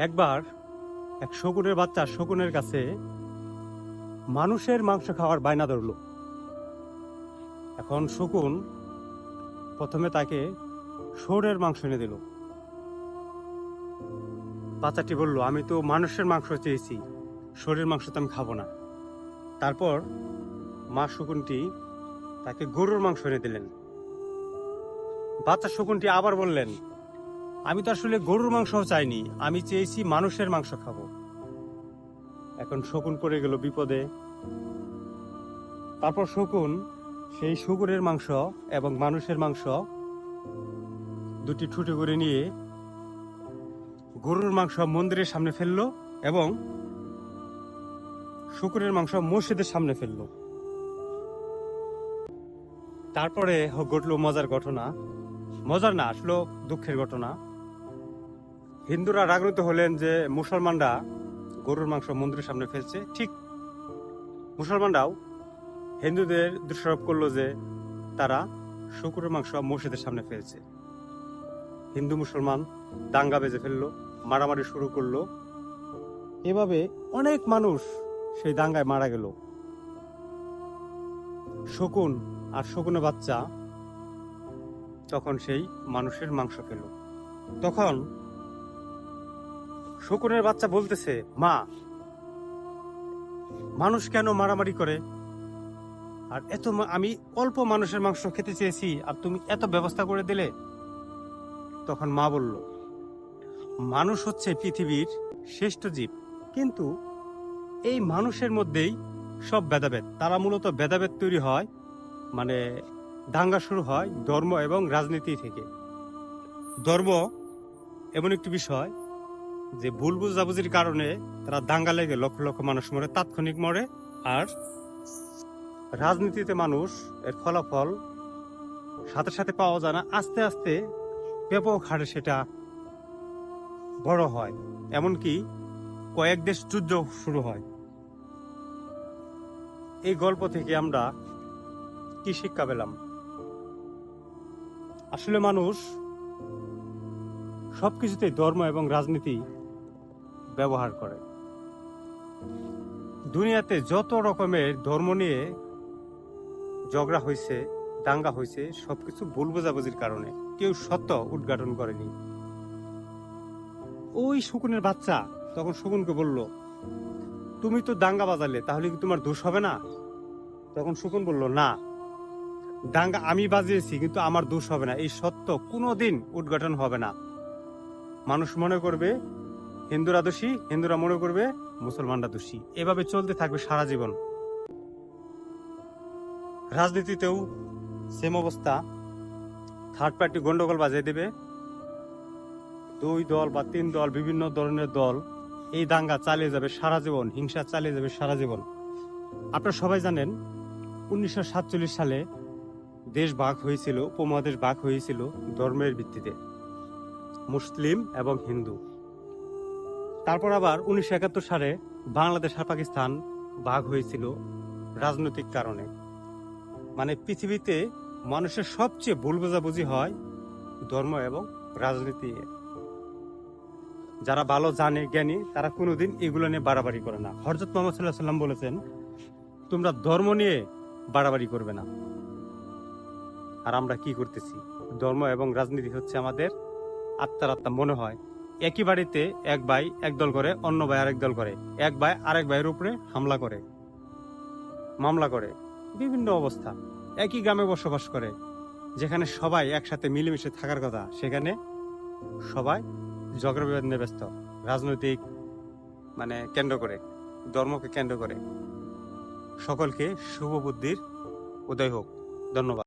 একবার এক শকুনের বাচ্চা শকুনের কাছে মানুষের মাংস খাওয়ার বায়না ধরল। এখন শকুন প্রথমে তাকে শুয়োরের মাংস এনে দিল। বাচ্চাটি বলল, আমি তো মানুষের মাংস চেয়েছি, শুয়োরের মাংস তো আমি খাবো না। তারপর মা শকুনটি তাকে গরুর মাংস এনে দিলেন। বাচ্চা শকুনটি আবার বললেন, আমি তো আসলে গরুর মাংস চাইনি, আমি চেয়েছি মানুষের মাংস খাবো। এখন শকুন পড়ে গেল বিপদে। তারপর শকুন সেই শুকুরের মাংস এবং মানুষের মাংস দুটি ঠুটে করে নিয়ে গরুর মাংস মন্দিরের সামনে ফেললো এবং শুকুরের মাংস মসজিদের সামনে ফেললো। তারপরে ঘটলো মজার ঘটনা। মজার না, আসলে দুঃখের ঘটনা। হিন্দুরা রাগান্বিত হলেন যে মুসলমানরা গরুর মাংস মন্দিরের সামনে ফেলছে, ঠিক মুসলমানরাও হিন্দুদের দোষারোপ করলো যে তারা শুকুরের মাংস মসজিদের সামনে ফেলছে। হিন্দু মুসলমান দাঙ্গা বেজে ফেললো, মারামারি শুরু করলো। এভাবে অনেক মানুষ সেই দাঙ্গায় মারা গেল। শকুন আর শকুনের বাচ্চা তখন সেই মানুষের মাংস খেল। তখন শকুনের বাচ্চা বলতেছে, মা, মানুষ কেন মারামারি করে? আর আমি অল্প মানুষের মাংস খেতে চেয়েছি আর তুমি এত ব্যবস্থা করে দিলে। তখন মা বলল, মানুষ হচ্ছে পৃথিবীর শ্রেষ্ঠ জীব, কিন্তু এই মানুষের মধ্যেই সব ভেদাভেদ। তারা মূলত ভেদাভেদ তৈরি হয়, মানে দাঙ্গা শুরু হয় ধর্ম এবং রাজনীতি থেকে। ধর্ম এমন একটি বিষয় যে ভুল বুঝাবুঝির কারণে তারা দাঙ্গা লেগে লক্ষ লক্ষ মানুষ মরে, তাৎক্ষণিক মরে। আর রাজনীতিতে মানুষ এর ফলাফল সাথে সাথে পাওয়া যায় না, আস্তে আস্তে ব্যাপক হারে সেটা বড় হয়, এমনকি কয়েক দেশ যুদ্ধ শুরু হয়। এই গল্প থেকে আমরা কি শিক্ষা পেলাম? আসলে মানুষ সবকিছুতেই ধর্ম এবং রাজনীতি ব্যবহার করে। দুনিয়াতে যত রকমের ধর্ম নিয়ে ঝগড়া হয়েছে, দাঙ্গা হয়েছে, সবকিছু ভুল বোঝাবুঝির কারণে। কেউ সত্য উদ্ঘাটন করেনি। ওই শকুনের বাচ্চা তখন শকুনকে বলল, তুমি তো দাঙ্গা বাজালে, তাহলে কি তোমার দোষ হবে না? তখন শকুন বলল, না, দাঙ্গা আমি বাজিয়েছি, কিন্তু আমার দোষ হবে না। এই সত্য কোনোদিন উদ্ঘাটন হবে না। মানুষ মনে করবে হিন্দুরা দোষী, হিন্দুরা মনে করবে মুসলমানরা দোষী। এভাবে চলতে থাকবে সারা জীবন। রাজনীতিতেও সেম অবস্থা। থার্ড পার্টি গন্ডগোল বাজিয়ে দেবে। 2 দল বা 3 দল, বিভিন্ন ধরনের দল এই দাঙ্গা চালিয়ে যাবে সারা জীবন, হিংসা চালিয়ে যাবে সারা জীবন। আপনারা সবাই জানেন 1947 সালে দেশ ভাগ হয়েছিল, উপমহাদেশ ভাগ হয়েছিল ধর্মের ভিত্তিতে, মুসলিম এবং হিন্দু। তারপর আবার 1971 সালে বাংলাদেশ আর পাকিস্তান ভাগ হয়েছিল রাজনৈতিক কারণে। মানে পৃথিবীতে মানুষের সবচেয়ে ভুল বোঝাবুঝি হয় ধর্ম এবং রাজনীতি। যারা ভালো জানে, জ্ঞানী, তারা কোনোদিন এগুলো নিয়ে বাড়াবাড়ি করে না। হযরত মুহাম্মদ সাল্লাল্লাহু আলাইহি ওয়াসাল্লাম বলেছেন, তোমরা ধর্ম নিয়ে বাড়াবাড়ি করবে না। আর আমরা কি করতেছি? ধর্ম এবং রাজনীতি হচ্ছে আমাদের আত্মার আত্মা। মনে হয় একই বাড়িতে এক ভাই একদল করে, অন্য ভাই আরেক দল করে, এক ভাই আরেক ভাইয়ের উপরে হামলা করে, মামলা করে, বিভিন্ন অবস্থা। একই গ্রামে বসবাস করে, যেখানে সবাই একসাথে মিলেমিশে থাকার কথা, সেখানে সবাই ঝগড়া বিবাদ নিয়ে ব্যস্ত, রাজনৈতিক কেন্দ্র করে, ধর্মকে কেন্দ্র করে। সকলকে শুভ বুদ্ধির উদয় হোক। ধন্যবাদ।